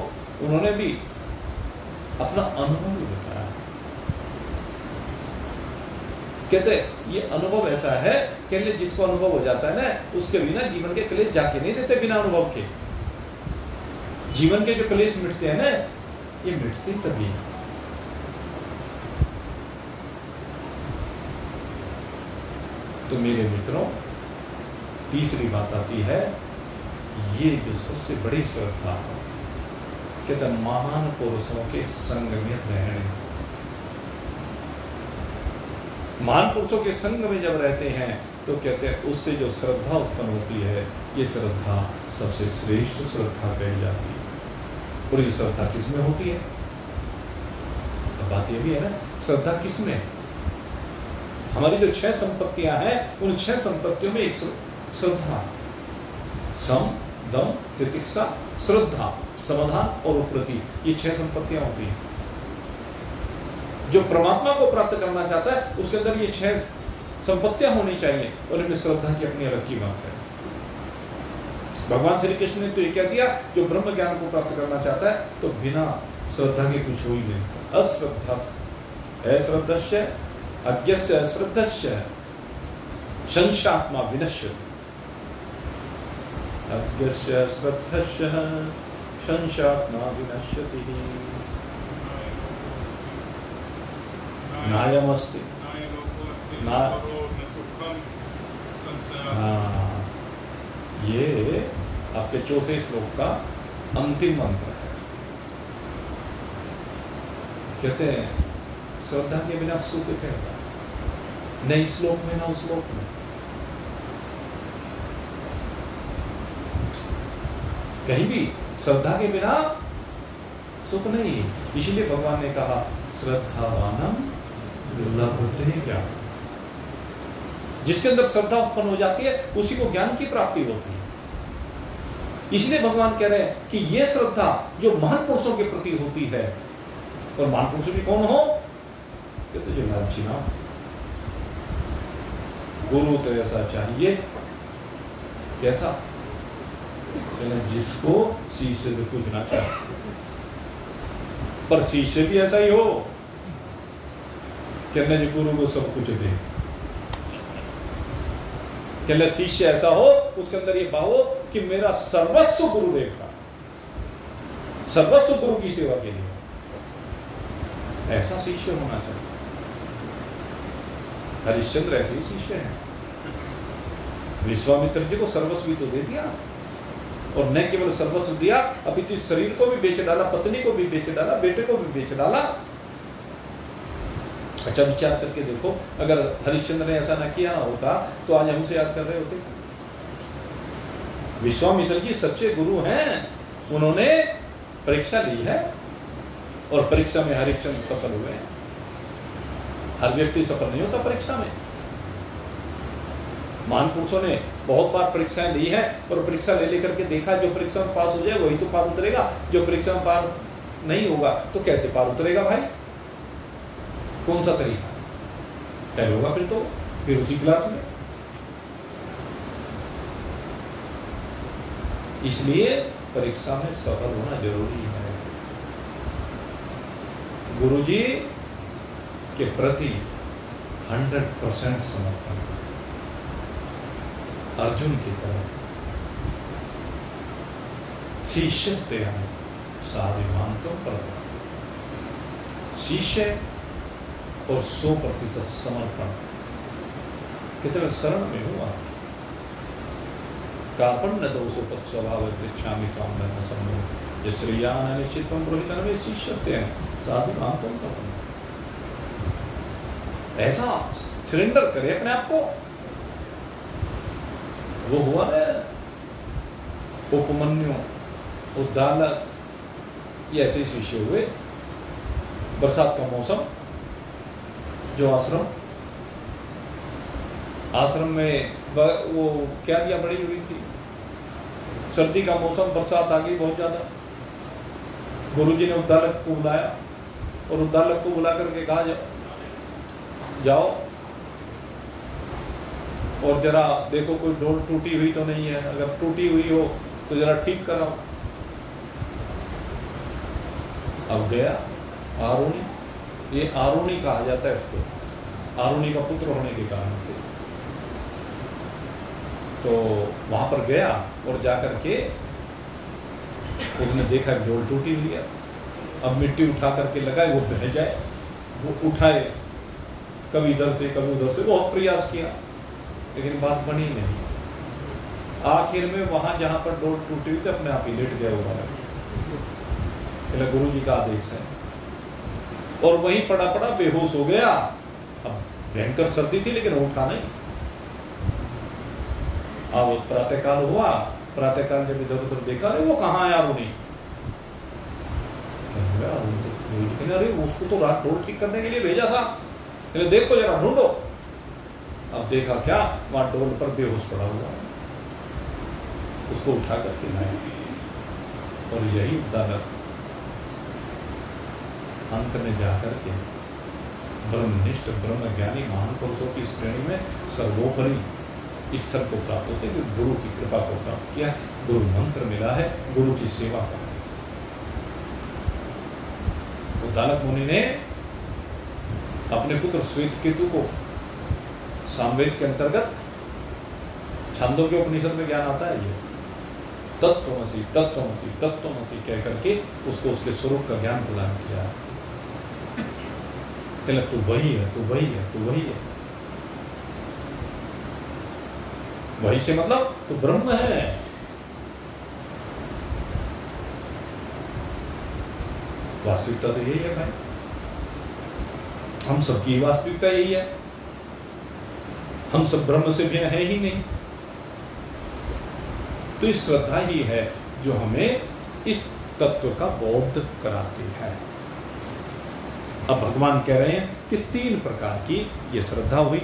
उन्होंने भी अपना अनुभव बताया। कहते ये अनुभव ऐसा है कि जिसको अनुभव हो जाता है ना, उसके बिना जीवन के क्लेश जाके नहीं देते। बिना अनुभव के जीवन के जो क्लेश मिटते हैं ना, ये मिटते तभी। तो मेरे मित्रों, तीसरी बात आती है, ये जो सबसे बड़ी श्रद्धा है, कहते महान पुरुषों के संग में रहने से। महान पुरुषों के संग में जब रहते हैं तो कहते हैं उससे जो श्रद्धा उत्पन्न होती है, ये श्रद्धा सबसे श्रेष्ठ श्रद्धा कही जाती है। और ये श्रद्धा किसमें होती है? तो बात ये भी है ना, श्रद्धा किसमें? हमारी जो 6 संपत्तियां हैं, उन 6 संपत्तियों में एक श्रद्धा, सम, दम, तितिक्षा, श्रद्धा, समाधान और उपरति, ये 6 संपत्तियां होती हैं। जो परमात्मा को प्राप्त करना चाहता है उसके अंदर ये 6 संपत्तियां होनी चाहिए, और इनमें श्रद्धा की अपनी अलग की बात है। भगवान श्री कृष्ण ने तो ये कह दिया, जो ब्रह्म ज्ञान को प्राप्त करना चाहता है तो बिना श्रद्धा के कुछ हो ही नहीं। अश्रद्धा अश्रद्धस्य अज्ञस्य अश्रद्धस्य संशात्मा विनश्यति। अज्ञस्य अश्रद्धस्य संशात्मा विनश्यति। नायमस्ति ये आपके 4थे श्लोक का अंतिम मंत्र है। कहते हैं श्रद्धा के बिना सुख कैसा, न इस श्लोक में न उस श्लोक में। कहीं भी श्रद्धा के बिना सुख नहीं। इसलिए भगवान ने कहा श्रद्धावानम लभते ज्ञान। जिसके अंदर श्रद्धा उत्पन्न हो जाती है उसी को ज्ञान की प्राप्ति होती है। इसलिए भगवान कह रहे हैं कि ये श्रद्धा जो महान पुरुषों के प्रति होती है, और महान पुरुष भी कौन हो, कि तुझे लालची ना, गुरु तो ऐसा चाहिए, कैसा, जिसको शिष्य से कुछ ना चाहिए, पर शिष्य भी ऐसा ही हो कहने जो गुरु को सब कुछ दे। कहने शिष्य ऐसा हो उसके अंदर ये भाव हो कि मेरा सर्वस्व गुरुदेव का, सर्वस्व गुरु की सेवा के लिए, ऐसा शिष्य होना चाहिए। हरिश्चंद्र ऐसे ही शिष्य हैं। विश्वामित्र जी को सर्वस्व तो दे दिया, और न केवल सर्वस्व दिया, अभी तो शरीर को भी बेच डाला, पत्नी को भी बेच डाला, बेटे को भी बेच डाला। अच्छा विचार करके देखो, अगर हरिश्चंद्र ने ऐसा ना किया होता तो आज हमसे याद कर रहे होते। विश्वामित्र जी सच्चे गुरु हैं, उन्होंने परीक्षा ली है और परीक्षा में हरिश्चंद्र सफल हुए हैं। हर व्यक्ति सफल नहीं होता परीक्षा में। महान पुरुषों ने बहुत बार परीक्षाएं ली है और परीक्षा ले लेकर के देखा जो परीक्षा में पास हो जाए वही तो पार उतरेगा, जो परीक्षा में पास नहीं होगा तो कैसे पार उतरेगा भाई? कौन सा तरीका? फेल होगा फिर उसी क्लास में। इसलिए परीक्षा में सफल होना जरूरी है। गुरुजी के प्रति 100% समर्पण, अर्जुन की तरह शिष्य साधिमानतम पर शिष्य और 100% समर्पण। कितने शरण में हुआ कार्पण्य दोषोपत स्वभाव पृच्छामि काम धर्म संभव श्रीयान निश्चितम पुरोहितन में शिष्य साधिमानतम पर। ऐसा सरेंडर करे अपने आप को। वो हुआ ना उपमन्यु, उद्दालक, ये ऐसे शिष्य हुए। बरसात का मौसम, जो आश्रम में वो क्या दिया बड़ी हुई थी। सर्दी का मौसम, बरसात आ गई बहुत ज्यादा। गुरुजी ने उद्दालक को बुलाया और उद्दालक को बुला करके कहा जाओ और जरा देखो कोई डोल टूटी हुई तो नहीं है, अगर टूटी हुई हो तो जरा ठीक कराओ। अब गया आरुणी, ये आरुणी कहा जाता है इसको, आरुणी का पुत्र होने के कारण से। तो वहां पर गया और जाकर के उसने देखा डोल टूटी हुई है। अब मिट्टी उठा करके लगाए वो बह जाए, वो उठाए, कभी इधर से कभी उधर से, बहुत प्रयास किया लेकिन बात बनी नहीं। आखिर में वहां जहां पर डोल टूटी हुई थी अपने आप ही लेट गया हुआ। गुरु जी का आदेश है, और वहीं पड़ा पड़ा बेहोश हो गया। अब भयंकर सर्दी थी लेकिन उठा नहीं। अब प्रातःकाल हुआ, प्रातःकाल जब इधर उधर देखा, अरे वो कहाँ है आरुणी? अरे उसको तो रात डोल ठीक करने के लिए भेजा था, देखो जरा ढूंढो। अब देखा क्या, वहां डोल पर बेहोश पड़ा हुआ, उसको उठा करके लाए। और यही उद्दालक अंत में जाकर के ब्रह्मनिष्ठ ब्रह्म ज्ञानी महान पुरुषों की श्रेणी में सर्वोपरि स्तर को प्राप्त होते, कि गुरु की कृपा को प्राप्त किया, गुरु मंत्र मिला है, गुरु की सेवा करने से। उद्दालक मुनि ने अपने पुत्र श्वेतकेतु को सामवेद के अंतर्गत छांदोग्य उपनिषद में ज्ञान आता है, ये तत्त्वमसि तत्त्वमसि तत्त्वमसि कह करके उसको उसके स्वरूप का ज्ञान प्रदान किया। कहला तू वही है, तू वही है, तू वही है। वही से मतलब तू ब्रह्म है। वास्तविकता तो यही है भाई, हम सबकी वास्तविकता यही है। हम सब ब्रह्म से भिन्न है ही नहीं। तो इस श्रद्धा ही है जो हमें इस तत्व का बोध कराती है। अब भगवान कह रहे हैं कि 3 प्रकार की ये श्रद्धा हुई।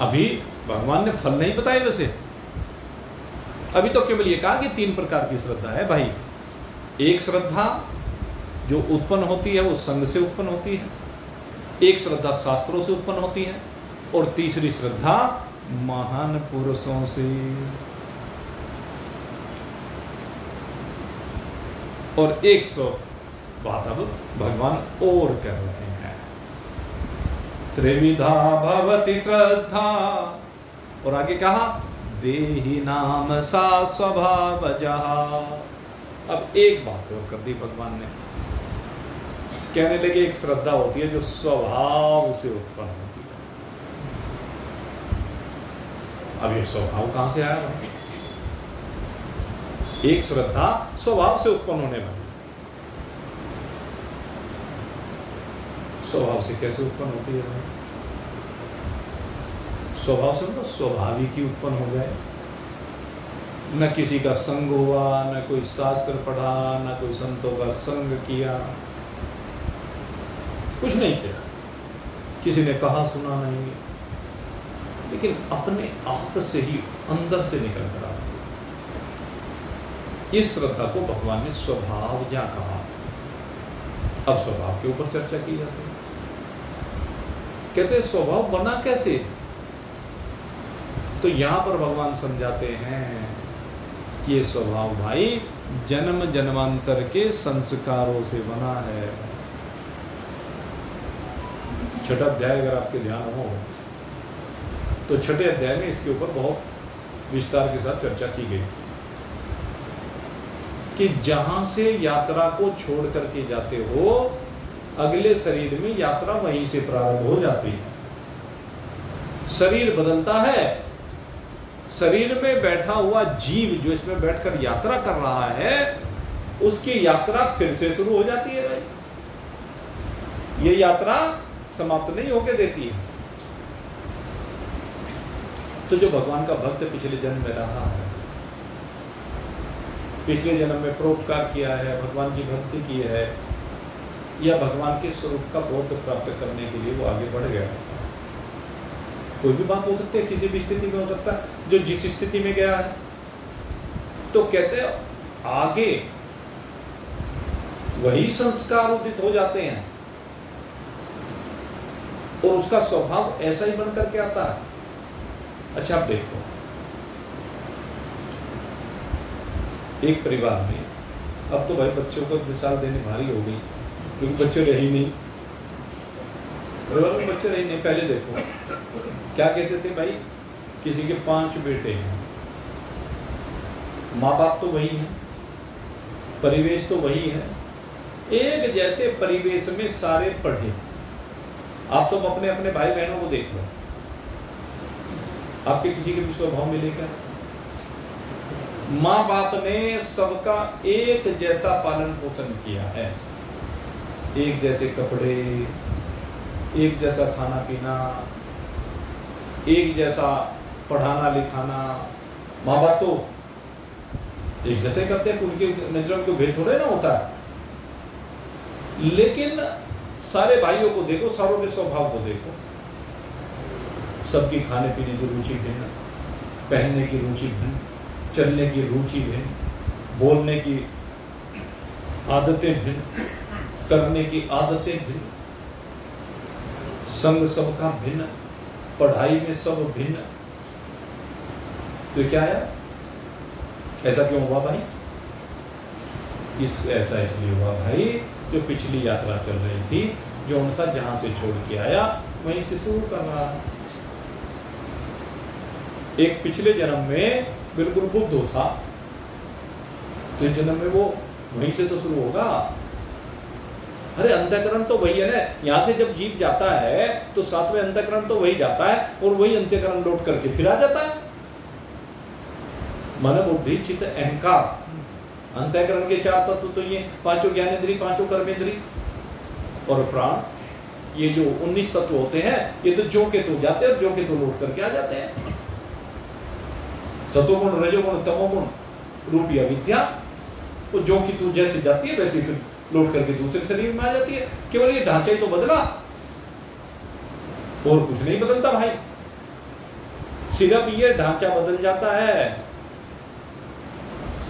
अभी भगवान ने फल नहीं बताए वैसे, अभी तो केवल ये कहा कि 3 प्रकार की श्रद्धा है भाई। एक श्रद्धा जो उत्पन्न होती है वो संग से उत्पन्न होती है, एक श्रद्धा शास्त्रों से उत्पन्न होती है, और तीसरी श्रद्धा महान पुरुषों से। और 100 बात अब भगवान और कर रहे हैं। त्रिविधा भवति श्रद्धा, और आगे कहा देहि नाम सा स्वभावजः। अब एक बात और कर दी भगवान ने, कहने लगे एक श्रद्धा होती है जो स्वभाव से उत्पन्न होती है। अब ये स्वभाव कहां से आया भाई? एक श्रद्धा स्वभाव से उत्पन्न होने वाली, स्वभाव से कैसे उत्पन्न होती है भाई? स्वभाव से मतलब स्वाभाविक ही उत्पन्न हो जाए, न किसी का संग हुआ, न कोई शास्त्र पढ़ा, न कोई संतों का संग किया, कुछ नहीं किया, किसी ने कहा सुना नहीं, लेकिन अपने आप से ही अंदर से निकल कर आती है। इस श्रद्धा को भगवान ने स्वभाव या कहा। अब स्वभाव के ऊपर चर्चा की जाती है। कहते हैं स्वभाव बना कैसे? तो यहां पर भगवान समझाते हैं कि ये स्वभाव भाई जन्म जन्मांतर के संस्कारों से बना है। छठा अध्याय अगर आपके ध्यान हो तो छठे अध्याय में इसके ऊपर बहुत विस्तार के साथ चर्चा की गई थी कि जहां से यात्रा को छोड़ करके जाते हो, अगले शरीर में यात्रा वहीं से प्रारंभ हो जाती है। शरीर बदलता है, शरीर में बैठा हुआ जीव जो इसमें बैठकर यात्रा कर रहा है, उसकी यात्रा फिर से शुरू हो जाती है भाई। ये यात्रा समाप्त नहीं होके देती है। तो जो भगवान का भक्त पिछले जन्म में रहा है, पिछले जन्म में परोपकार किया है, भगवान की भक्ति की है, या भगवान के स्वरूप का बोध प्राप्त करने के लिए वो आगे बढ़ गया था। कोई भी बात हो सकती है, किसी भी स्थिति में हो सकता है। जो जिस स्थिति में गया है, तो कहते हैं आगे वही संस्कार उदित हो जाते हैं और उसका स्वभाव ऐसा ही बन करके आता है। अच्छा आप देखो, एक परिवार में, अब तो भाई बच्चों को मिसाल देनी भारी हो गई क्योंकि बच्चे रहे ही नहीं, परिवार में बच्चे रहे नहीं। पहले देखो क्या कहते थे भाई, किसी के 5 बेटे हैं, माँ बाप तो वही है, परिवेश तो वही है, एक जैसे परिवेश में सारे पढ़े। आप सब अपने अपने भाई बहनों को देख लो, आपके किसी के भी स्वभाव मिलेगा? माँ बाप ने सबका एक जैसा पालन पोषण किया है, एक जैसे कपड़े, एक जैसा खाना पीना, एक जैसा पढ़ाना लिखाना। माँ बाप तो एक जैसे करते हैं, उनके नजरों में कोई भेद थोड़े ना होता है। लेकिन सारे भाइयों को देखो, सारों के स्वभाव को देखो, सबकी खाने पीने की रुचि भिन्न, पहनने की रुचि भिन्न, चलने की रुचि भिन्न, बोलने की आदतें भिन्न, करने की आदतें भिन्न, संग सबका भिन्न, पढ़ाई में सब भिन्न। तो क्या है, ऐसा क्यों हुआ भाई? ऐसा इसलिए हुआ भाई, जो पिछली यात्रा चल रही थी, जो उनसा जहां से छोड़ के आया वहीं से शुरू कर रहा है। एक पिछले जन्म में बिल्कुल बुद्ध था, तो इस जन्म में वो वहीं से तो शुरू होगा। अरे अंतःकरण तो वही है ना, यहां से जब जीव जाता है तो साथ में अंतःकरण तो वही जाता है और वही अंतःकरण लौट करके फिर आ जाता है। मन बुद्धि चित्त अहंकार, अंतःकरण के 4 तत्व तो ये 5 ज्ञानेंद्रिय, 5 कर्मेंद्रिय और प्राण, ये जो 19 तत्व होते हैं, ये तो जो के तो जाते हैं और जो के तो लौट करके आ जाते हैं। सतोगुण रजोगुण तमोगुण रूपी अविद्या, वो जो कि तू जैसे जाती है वैसे फिर लौट करके दूसरे शरीर में आ जाती है। केवल ये ढांचा ही तो बदला, और कुछ नहीं बदलता भाई। सिर्फ ये ढांचा बदल जाता है,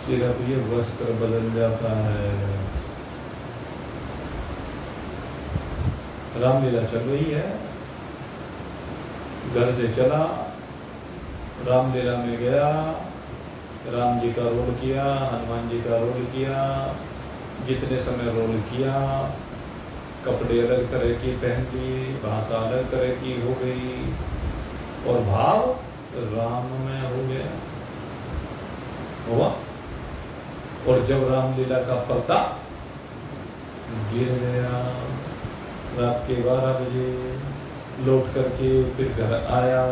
सिर्फ ये वस्त्र बदल जाता है। रामलीला चल रही है, घर से चला, रामलीला में गया, राम जी का रोल किया, हनुमान जी का रोल किया, जितने समय रोल किया, कपड़े अलग तरह की पहन लिए, भाषा अलग तरह की हो गई, और भाव राम में हो गया हुआ। और जब रामलीला का पर्दा गिर गया, रात के 12 बजे लौट करके फिर घर आया,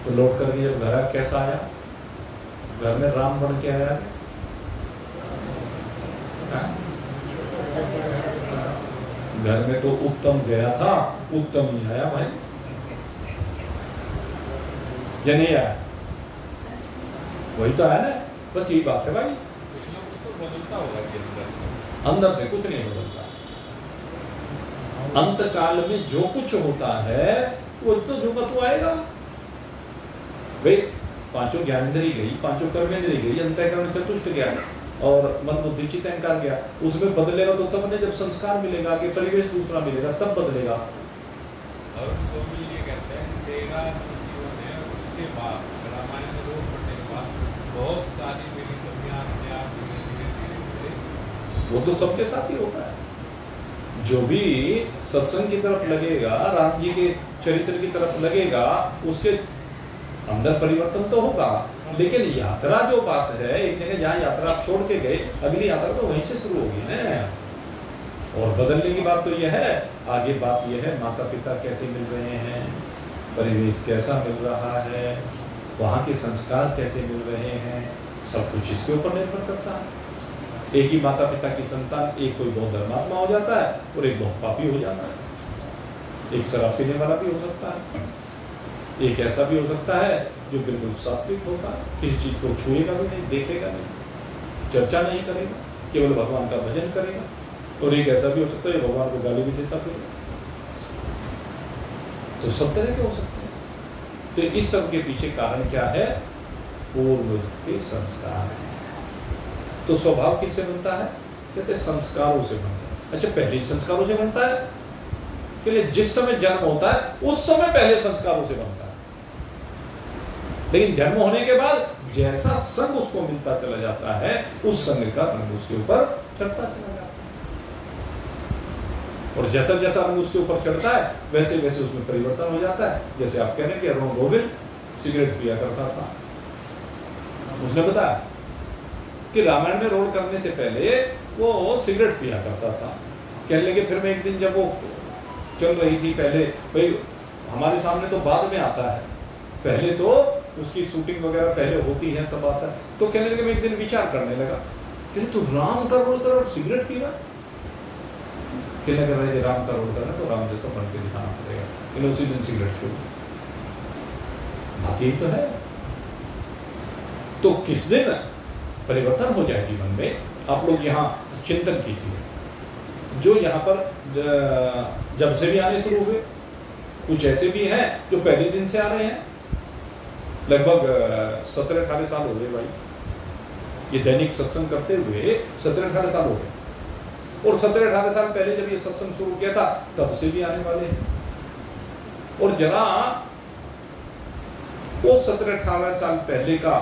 तो लौट करके जब घर कैसा आया, घर में राम बन के आया, घर में तो उत्तम गया था, उत्तम ही आया भाई, या नहीं आया? वही तो आया ना, बस यही बात है भाई। कुछ ना कुछ तो बदलता होगा कि अंदर से कुछ नहीं बदलता। अंत काल में जो कुछ होता है वो तो जो का तो आएगा भाई। पांचों ज्ञानेंद्रिय गई, पांचों कर्मेंद्रिय गई, अंतःकरण चतुष्ट गया और मन बुद्धि चित्त अहंकार गया, उसमें बदलेगा तो तब ने जब संस्कार मिलेगा, कि परिवेश दूसरा मिलेगा तब बदलेगा। और तो भी ये कहते हैं तेरा जीवन है, उसके बाद रामायण में रोक पड़ने के बाद बहुत सारी मेरी कमियां धीरे वो तो सबके साथ ही होता है। जो भी सत्संग की तरफ लगेगा, राम जी के चरित्र की तरफ लगेगा, उसके अंदर परिवर्तन तो होगा। लेकिन यात्रा जो बात है, एक जगह जहाँ यात्रा आप छोड़ के गए, अगली यात्रा तो वहीं से शुरू होगी ना। और बदलने की बात तो यह है, आगे बात यह है माता पिता कैसे मिल रहे हैं, परिवेश कैसा मिल रहा है, वहाँ के संस्कार कैसे मिल रहे हैं, सब कुछ इसके ऊपर निर्भर करता है। एक ही माता पिता की संतान, एक कोई बहुत धर्मात्मा हो जाता है और एक बहुत पापी हो जाता है। एक शराब पीने वाला भी हो सकता है, एक ऐसा भी हो सकता है जो बिल्कुल सात्विक होता है, किसी चीज को छुएगा भी नहीं, देखेगा नहीं, चर्चा नहीं करेगा, केवल भगवान का भजन करेगा। और एक ऐसा भी हो सकता है भगवान को गाली भी देता फिरेगा। तो सब तरह के हो सकते हैं। तो इस सब के पीछे कारण क्या है? पूर्व के संस्कार है। तो स्वभाव किससे बनता है? कहते संस्कारों से बनता है। अच्छा, पहले संस्कारों से बनता है कि जिस समय जन्म होता है उस समय पहले संस्कारों से बनता है, लेकिन जन्म होने के बाद जैसा संग उसको मिलता चला जाता है, उस संग का रंग उसके ऊपर चढ़ता चला जाता है। और जैसा जैसा रंग उसके ऊपर चढ़ता है वैसे वैसे उसमें परिवर्तन हो जाता है। जैसे आप कह रहे हैं कि अरुण गोविल सिगरेट पिया करता था, उसने बताया कि रामायण में रोल करने से पहले वो सिगरेट पिया करता था। कहने लगे फिर मैं एक दिन जब वो चल रही थी, पहले भाई हमारे सामने तो बाद में आता है, पहले तो उसकी शूटिंग वगैरह पहले होती है तब आता है। तो कहने लगे मैं एक दिन विचार करने लगा कि तू राम का रोल कर और सिगरेट पी रहा। कहने लग रहा है राम का रोल कर रहा तो राम जैसा बन के दिखाना पड़ेगा, लेकिन उसी दिन सिगरेट छोड़। बात यही तो है। तो किस दिन परिवर्तन हो जाए जीवन में, आप लोग यहाँ चिंतन कीजिए। जो यहाँ पर जब से भी आने शुरू हुए, कुछ ऐसे भी हैं जो पहले दिन से आ रहे हैं, लगभग 17-18 साल हो गए भाई ये दैनिक सत्संग करते हुए। 17-18 साल हो गए, और 17-18 साल पहले जब ये सत्संग शुरू किया था तब से भी आने वाले हैं। और जरा वो 17-18 साल पहले का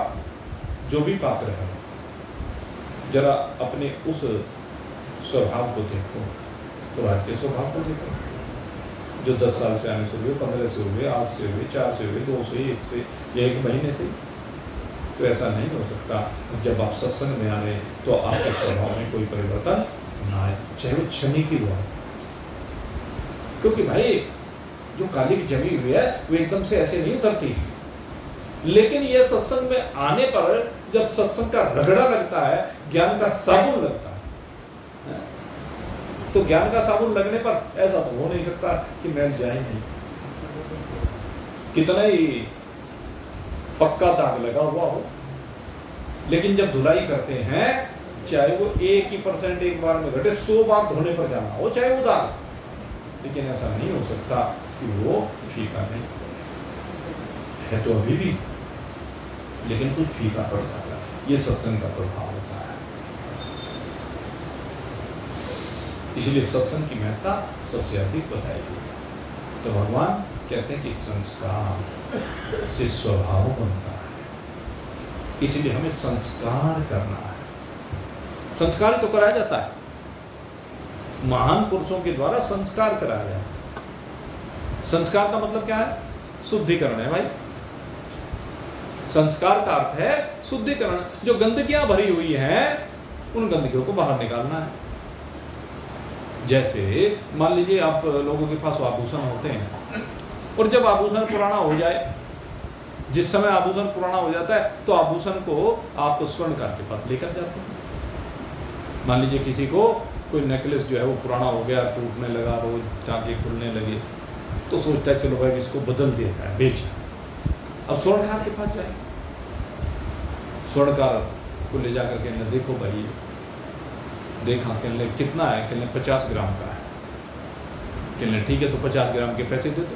जो भी पात्र है, जरा अपने उस स्वभाव को देखो और आज के स्वभाव को देखो। जो 10 साल से आने से हुए, 15 से हुए, 8 से हुए, 4 से हुए, 2 से, 1 से या 1 महीने से, तो ऐसा नहीं हो सकता। जब आप सत्संग में आ रहे तो आपके स्वभाव में कोई परिवर्तन ना आए, चाहे वो क्षणिक ही हुआ। क्योंकि भाई जो कालिक जमी हुई है वो एकदम से ऐसे नहीं उतरती, लेकिन यह सत्संग में आने पर जब सत्संग का रगड़ा लगता है, ज्ञान का साबुन लगता है, तो ज्ञान का साबुन लगने पर ऐसा तो हो नहीं सकता कि मैल जाए नहीं। कितना ही पक्का दाग लगा हुआ हो, लेकिन जब धुलाई करते हैं चाहे वो 1% एक बार में घटे, 100 बार धोने पर जाना हो, चाहे वो दाल, लेकिन ऐसा नहीं हो सकता कि वो फीका नहीं है, तो अभी भी लेकिन कुछ फीका पड़ जाता है। ये सत्संग का प्रभाव होता है। इसलिए सत्संग की महत्ता सबसे अधिक बताई गई। तो भगवान कहते हैं कि संस्कार से स्वभाव बनता है, इसलिए हमें संस्कार करना है। संस्कार तो कराया जाता है, महान पुरुषों के द्वारा संस्कार कराया जाता है। संस्कार का मतलब क्या है? शुद्धिकरण है भाई। संस्कार का अर्थ है शुद्धिकरण। जो गंदगियां भरी हुई हैं उन गंदगियों को बाहर निकालना है। जैसे मान लीजिए आप लोगों के पास आभूषण होते हैं, और जब आभूषण पुराना हो जाए, जिस समय आभूषण पुराना हो जाता है तो आभूषण को आप स्वर्णकार के पास लेकर जाते हैं। मान लीजिए किसी को कोई नेकलेस जो है वो पुराना हो गया, टूटने लगा, रोज टाँके खुलने लगे, तो सोचता है चलो भाई इसको बदल दिया जाए, बेच। अब स्वर्णकार के पास जाए, स्वर्णकार को ले जाकर के देखो भाई, देखा, कहने कितना है, कहने 50 ग्राम का है। कहने ठीक है तो 50 ग्राम के पैसे दे दो।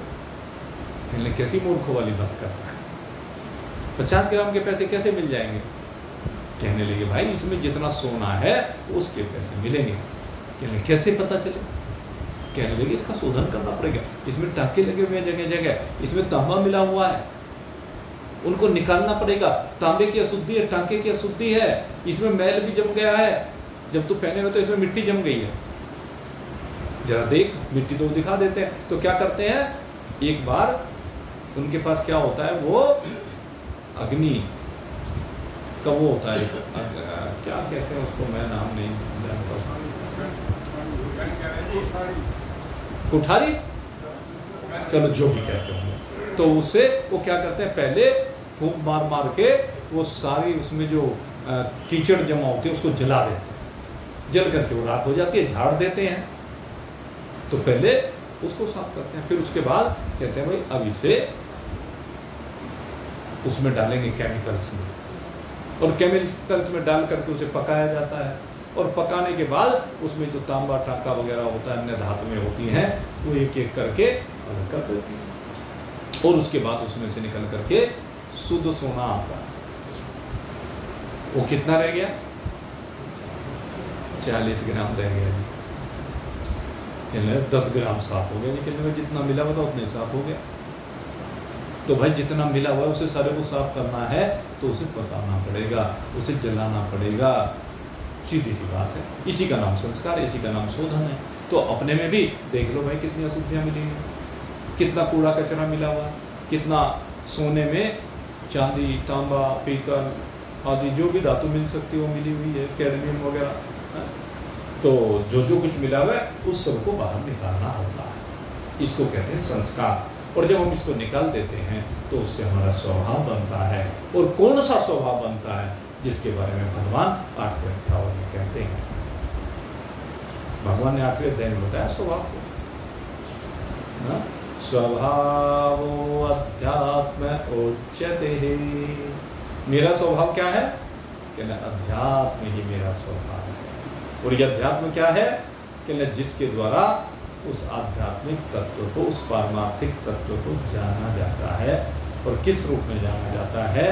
कहने कैसी मूर्खों वाली बात करता है, 50 ग्राम के पैसे कैसे मिल जाएंगे? कहने लगे भाई इसमें जितना सोना है उसके पैसे मिलेंगे। कहने कैसे पता चले? कहने लगे इसका शोधन करना पड़ेगा, इसमें टाँके लगे हुए हैं जगह जगह, इसमें तांबा मिला हुआ है, उनको निकालना पड़ेगा। तांबे की अशुद्धि है, टाँके की अशुद्धि है, इसमें मैल भी जम गया है, जब तू पहने हुए तो इसमें मिट्टी जम गई है, जरा देख। मिट्टी तो दिखा देते हैं। तो क्या करते हैं, एक बार उनके पास क्या होता है, वो अग्नि का वो होता है, क्या कहते हैं उसको, मैं नाम नहीं जानता, कुठारी, चलो जो भी कहते हैं। तो उससे वो क्या करते हैं, पहले फूंक मार मार के वो सारी उसमें जो कीचड़ जमा होती है उसको जला देते हैं। जल करके वो राख हो जाती है, झाड़ देते हैं। तो पहले उसको साफ करते हैं, फिर उसके बाद कहते हैं भाई अब इसे उसमें डालेंगे केमिकल्स में, और केमिकल्स में डाल करके उसे पकाया जाता है। और पकाने के बाद उसमें जो तांबा टाँका वगैरह होता है, अन्य धातुएं होती हैं, वो एक एक करके अलग कर देती हैं। और उसके बाद उसमें से निकल करके शुद्ध सोना आता है। वो कितना रह गया? 40 ग्राम रह गया। 10 ग्राम साफ हो गया, लेकिन जितना मिला हुआ था उतना साफ हो गया। तो भाई जितना मिला हुआ है उसे सारे को साफ करना है तो उसे पकाना पड़ेगा, उसे जलाना पड़ेगा। सीधी सी बात है। इसी का नाम संस्कार है, इसी का नाम शोधन है। तो अपने में भी देख लो भाई कितनी अशुद्धियाँ मिली हैं, कितना कूड़ा कचरा मिला हुआ, कितना सोने में चांदी, तांबा, पीतल आदि जो भी धातु मिल सकती है वो मिली हुई है, कैडमियम वगैरह। तो जो जो कुछ मिला हुआ है उस सबको बाहर निकालना होता है। इसको कहते हैं संस्कार। और जब हम इसको निकाल देते हैं तो उससे हमारा स्वभाव बनता है। और कौन सा स्वभाव बनता है, जिसके बारे में भगवान 8वें अध्याय में कहते हैं। भगवान ने 8वें अध्याय में बताया स्वभाव को, स्वभावो अध्यात्म उच्यते। मेरा स्वभाव क्या है? कहना अध्यात्म ही मेरा स्वभाव है। और ये अध्यात्म क्या है? कहना जिसके द्वारा उस आध्यात्मिक तत्व को, उस पारमार्थिक तत्व को जाना जाता है। और किस रूप में जाना जाता है?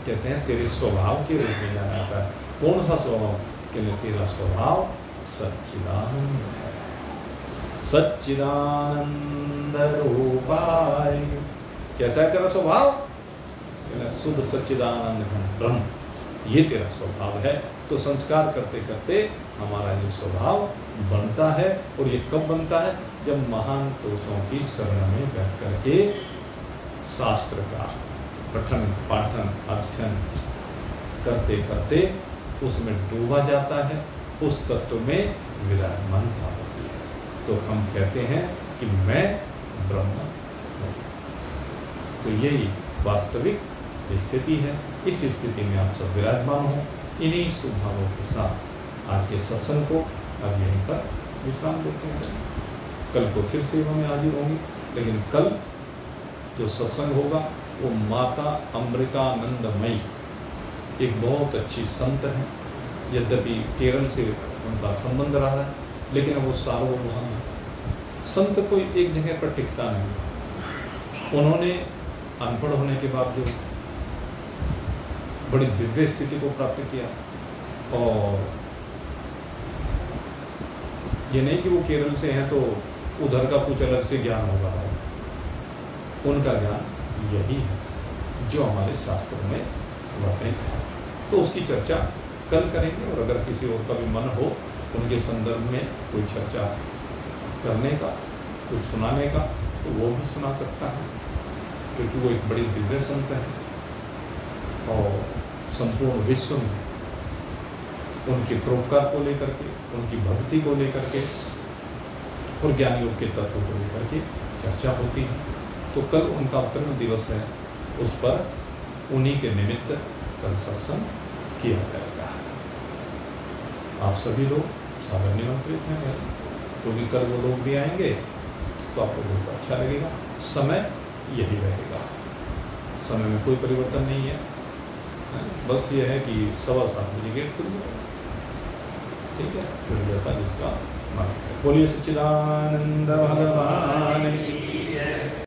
कहते हैं तेरे स्वभाव के रूप में जाना जाता है। कौन सा स्वभाव? कहते तेरा स्वभाव सच्चिदानंद है, सच्चिदानंद रूपाय। कैसा है तेरा स्वभाव? कहते शुद्ध सच्चिदानंद ब्रह्म, ये तेरा स्वभाव है। तो संस्कार करते करते हमारा ये स्वभाव बनता है। और ये कब बनता है? जब महान पुरुषों की शरण में बैठ करके शास्त्र का पठन पाठन अध्ययन करते करते उसमें डूबा जाता है, उस तत्व में विराजमानता होती है। तो हम कहते हैं कि मैं ब्रह्म हूँ। तो यही वास्तविक स्थिति है। इस स्थिति में आप सब विराजमान हो। इन्हीं स्वभावों के साथ आज के सत्संग को अब यहीं पर विश्राम देते हैं। कल को फिर सेवा में हाजिर होंगे। लेकिन कल जो सत्संग होगा वो माता अमृतानंदमयी, एक बहुत अच्छी संत है, यद्यपि केरल से उनका संबंध रहा है, लेकिन अब वो सार्वभौम है। संत कोई एक जगह पर टिकता नहीं। उन्होंने अनपढ़ होने के बावजूद बड़ी दिव्य स्थिति को प्राप्त किया, और ये नहीं कि वो केरल से हैं तो उधर का कुछ अलग से ज्ञान होगा। उनका ज्ञान यही है जो हमारे शास्त्रों में वर्णित है। तो उसकी चर्चा कल करेंगे, और अगर किसी और का भी मन हो उनके संदर्भ में कोई चर्चा करने का, कुछ सुनाने का, तो वो भी सुना सकता है, क्योंकि वो एक बड़ी दिव्य संत है और संपूर्ण विश्व में उनके परोपकार को लेकर के, उनकी भक्ति को लेकर के और ज्ञान योग के तत्व को लेकर के चर्चा होती है। तो कल उनका अवतरण दिवस है, उस पर उन्हीं के निमित्त कल सत्संग किया जाएगा। आप सभी लोग सादर निमंत्रित हैं, क्योंकि कल वो लोग भी आएंगे तो आपको बहुत अच्छा लगेगा। समय यही रहेगा, समय में कोई परिवर्तन नहीं है। बस ये है कि 7:15 बजे गेट खुल जाएगा, ठीक है। फिर जैसा जिसका बोलिए सच्चिदानंद भगवान की